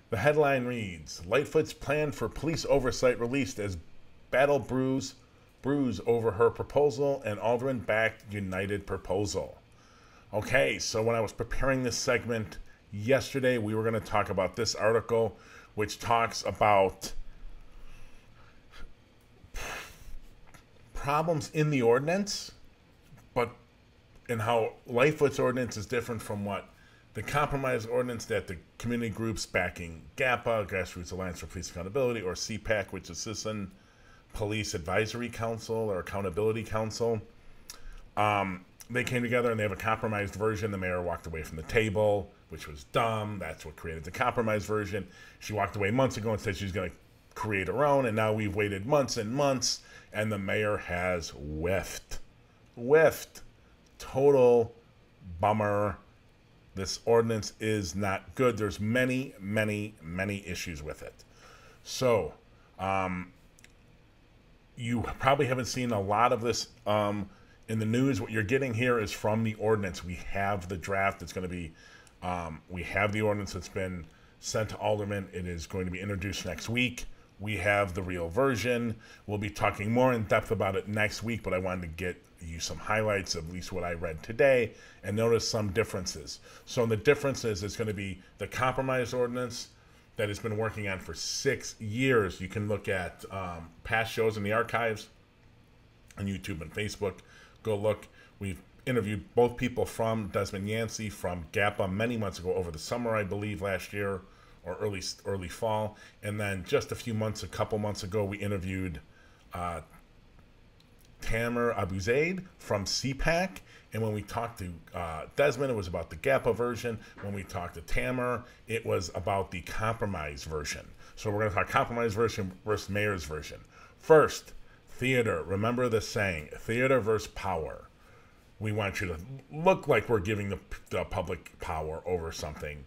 The headline reads, Lightfoot's plan for police oversight released as battle brews over her proposal and Alderman-backed United proposal. Okay, so when I was preparing this segment yesterday, we were going to talk about this article, which talks about problems in the ordinance, but and how Lightfoot's ordinance is different from what the compromise ordinance that the community groups backing GAPA, Grassroots Alliance for Police Accountability, or CPAC, which is Citizen Police Advisory Council or Accountability Council, they came together and they have a compromised version. The mayor walked away from the table, which was dumb. That's what created the compromised version. She walked away months ago and said she's going to create her own, and now we've waited months and months, and the mayor has whiffed. Total bummer. This ordinance is not good. There's many issues with it. So, you probably haven't seen a lot of this in the news. What you're getting here is from the ordinance. We have the draft. It's going to be, we have the ordinance that's been sent to aldermen. It is going to be introduced next week. We have the real version. We'll be talking more in depth about it next week, but I wanted to get you some highlights of at least what I read today and notice some differences. So the differences is going to be the compromise ordinance that has been working on for 6 years. You can look at past shows in the archives on YouTube and Facebook. Go look. We've interviewed both people from Desmond Yancey from GAPA many months ago, over the summer, I believe, last year, or early fall. And then just a couple months ago, we interviewed Tamer Abuzaid from CPAC. And when we talked to Desmond, it was about the GAPA version. When we talked to Tamer, it was about the compromise version. So we're going to talk compromise version versus mayor's version. First, theater. Remember the saying, theater versus power. We want you to look like we're giving the public power over something,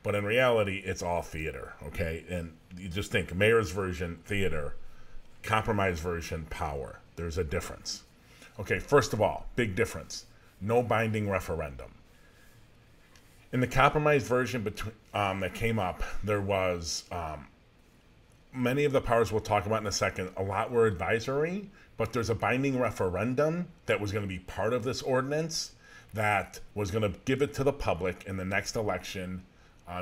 but in reality, it's all theater, okay? And you just think mayor's version, theater, compromise version, power. There's a difference. Okay, first of all, big difference. No binding referendum. In the compromise version that came up, there was many of the powers we'll talk about in a second. A lot were advisory, but there's a binding referendum that was going to be part of this ordinance that was going to give it to the public in the next election.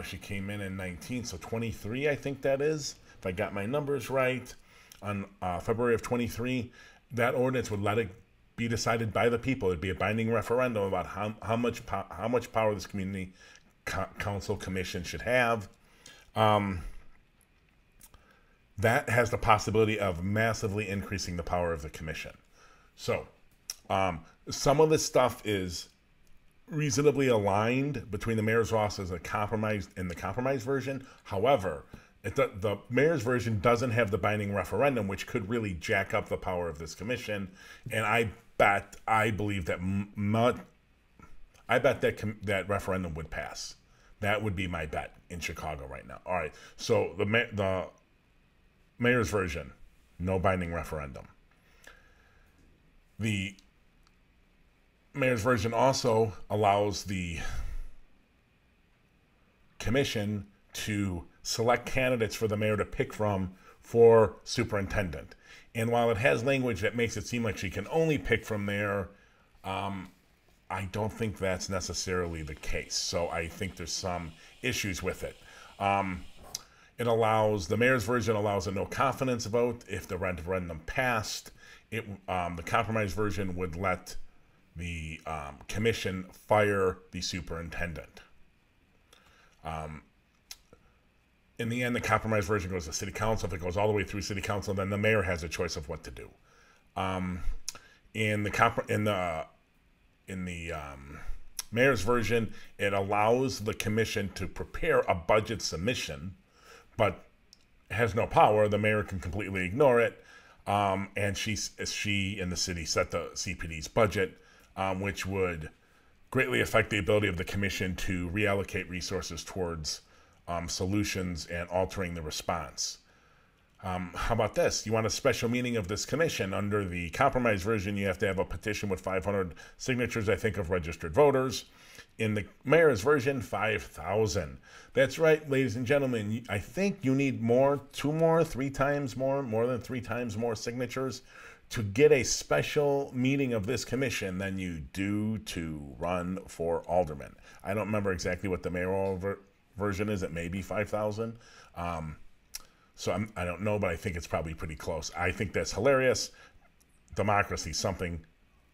She came in 19, so 23, I think that is, if I got my numbers right, on February of 23. That ordinance would let it be decided by the people. It'd be a binding referendum about how much power this community council commission should have. That has the possibility of massively increasing the power of the commission. So some of this stuff is reasonably aligned between the mayor's office as a compromise in the compromise version. However, the mayor's version doesn't have the binding referendum, which could really jack up the power of this commission. And I believe that that referendum would pass. That would be my bet in Chicago right now. All right. So the mayor's version, no binding referendum. The mayor's version also allows the commission to select candidates for the mayor to pick from for superintendent. And while it has language that makes it seem like she can only pick from there, I don't think that's necessarily the case. So I think there's some issues with it. The mayor's version allows a no confidence vote. If the referendum passed, the compromise version would let the commission fire the superintendent. In the end, the compromise version goes to city council. If it goes all the way through city council, then the mayor has a choice of what to do. In the mayor's version, it allows the commission to prepare a budget submission, but has no power. The mayor can completely ignore it, and she and the city set the CPD's budget, which would greatly affect the ability of the commission to reallocate resources towards solutions and altering the response. How about this? You want a special meeting of this commission. Under the compromise version, you have to have a petition with 500 signatures, I think, of registered voters. In the mayor's version, 5,000. That's right, ladies and gentlemen. I think you need more, 2 more, 3 times more than 3 times more signatures to get a special meeting of this commission than you do to run for alderman. I don't remember exactly what the mayoral version is. It may be 5,000. So I don't know, but I think it's probably pretty close. I think that's hilarious. Democracy, something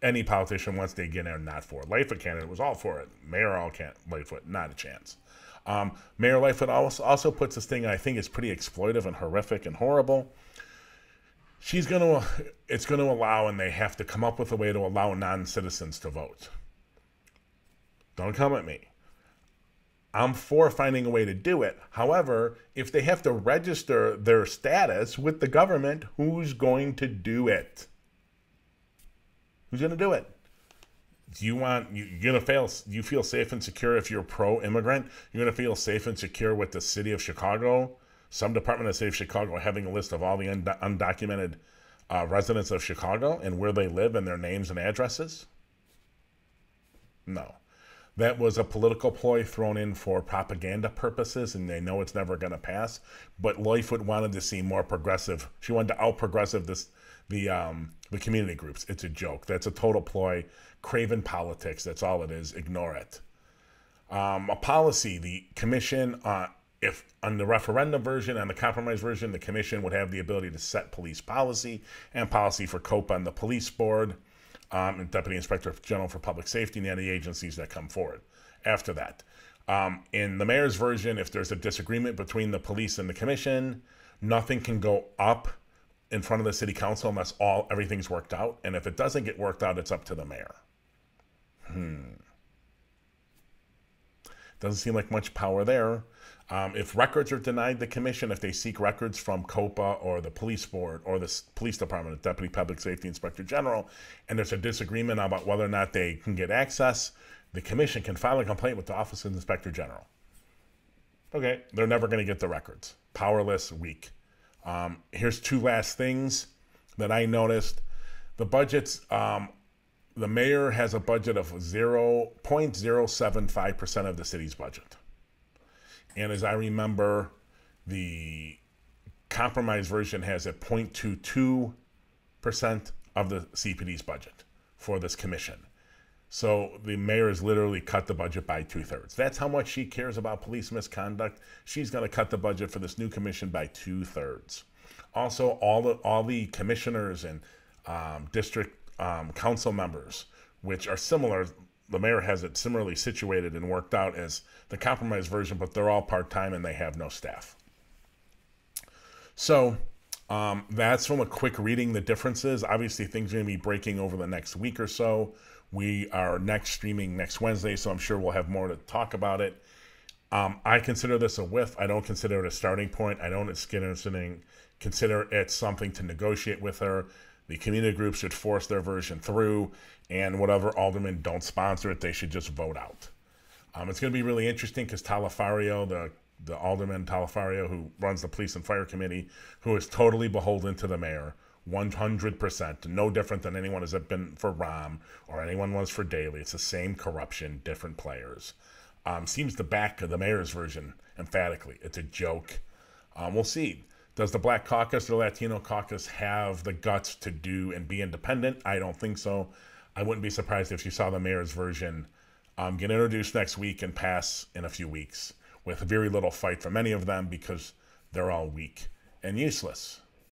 any politician wants to get in, not for. Lightfoot candidate was all for it. Mayor Lightfoot, not a chance. Mayor Lightfoot also puts this thing I think is pretty exploitive and horrific and horrible. It's going to allow, and they have to come up with a way to allow non-citizens to vote. Don't come at me. I'm for finding a way to do it. However, if they have to register their status with the government, who's going to do it? Who's going to do it? You're going to fail? You feel safe and secure if you're pro-immigrant? You're going to feel safe and secure with the city of Chicago? Some department of the city of Chicago having a list of all the undocumented residents of Chicago and where they live and their names and addresses? No. That was a political ploy thrown in for propaganda purposes, and they know it's never going to pass. But Lightfoot wanted to see more progressive. She wanted to out-progressive the community groups. It's a joke. That's a total ploy. Craven politics. That's all it is. Ignore it. A policy. The commission, if on the referendum version, on the compromise version, the commission would have the ability to set police policy and policy for COPA and the police board. And Deputy Inspector General for Public Safety and any agencies that come forward after that. In the mayor's version, if there's a disagreement between the police and the commission, nothing can go up in front of the city council unless everything's worked out. And if it doesn't get worked out, it's up to the mayor. Doesn't seem like much power there. If records are denied the commission, if they seek records from COPA or the police board or the police department, the Deputy Public Safety Inspector General, and there's a disagreement about whether or not they can get access, the commission can file a complaint with the Office of the Inspector General. Okay, they're never going to get the records. Powerless, weak. Here's 2 last things that I noticed. The budgets, the mayor has a budget of 0.075% of the city's budget. And as I remember, the compromise version has a 0.22% of the CPD's budget for this commission. So the mayor has literally cut the budget by 2/3. That's how much she cares about police misconduct. She's going to cut the budget for this new commission by 2/3. Also, all the commissioners and district council members, which are similar. The mayor has it similarly situated and worked out as the compromise version, but they're all part-time and they have no staff. So that's from a quick reading the differences. Obviously, things are going to be breaking over the next week or so. We are streaming next Wednesday, so I'm sure we'll have more to talk about it. I consider this a whiff. I don't consider it a starting point. I don't consider it something to negotiate with her. The community groups should force their version through, and whatever aldermen don't sponsor it, they should just vote out. It's going to be really interesting because Talafario, the alderman Talafario, who runs the police and fire committee, who is totally beholden to the mayor, 100%, no different than anyone has been for Rahm or anyone was for Daley. It's the same corruption, different players. Seems to back the mayor's version emphatically. It's a joke. We'll see. Does the Black Caucus or Latino Caucus have the guts to do and be independent? I don't think so. I wouldn't be surprised if you saw the mayor's version get introduced next week and pass in a few weeks with very little fight from any of them because they're all weak and useless.